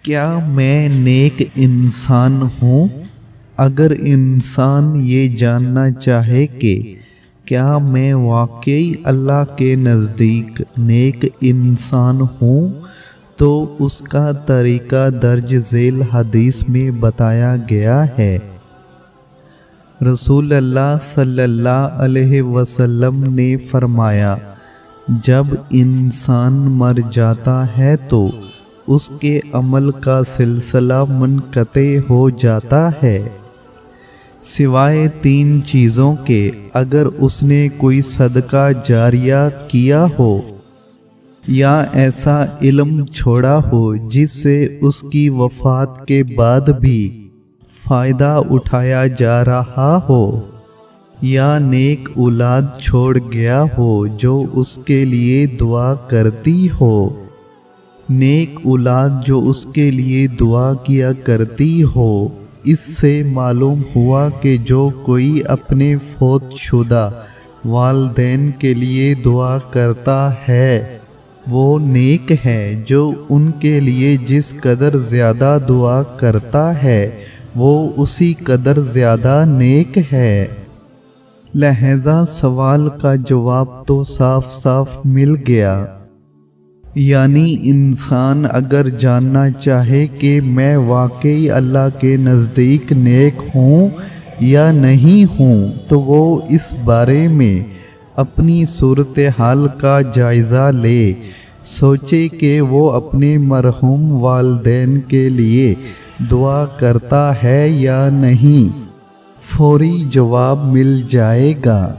کیا میں نیک انسان ہوں؟ اگر انسان یہ جاننا چاہے کہ کیا میں واقعی اللہ کے نزدیک نیک انسان ہوں تو اس کا طریقہ درج ذیل حدیث میں بتایا گیا ہے۔ رسول اللہ صلی اللہ علیہ وسلم نے فرمایا، جب انسان مر جاتا ہے تو اس کے عمل کا سلسلہ منقطع ہو جاتا ہے، سوائے 3 چیزوں کے۔ اگر اس نے کوئی صدقہ جاریہ کیا ہو یا ایسا علم چھوڑا ہو جس سے اس کی وفات کے بعد بھی فائدہ اٹھایا جا رہا ہو، یا نیک اولاد چھوڑ گیا ہو جو اس کے لیے دعا کرتی ہو۔ نیک اولاد جو اس کے لیے دعا کیا کرتی ہو، اس سے معلوم ہوا کہ جو کوئی اپنے فوت شدہ والدین کے لیے دعا کرتا ہے وہ نیک ہے۔ جو ان کے لیے جس قدر زیادہ دعا کرتا ہے وہ اسی قدر زیادہ نیک ہے۔ لہذا سوال کا جواب تو صاف صاف مل گیا، یعنی انسان اگر جاننا چاہے کہ میں واقعی اللہ کے نزدیک نیک ہوں یا نہیں ہوں تو وہ اس بارے میں اپنی صورتحال کا جائزہ لے، سوچے کہ وہ اپنے مرحوم والدین کے لیے دعا کرتا ہے یا نہیں، فوری جواب مل جائے گا۔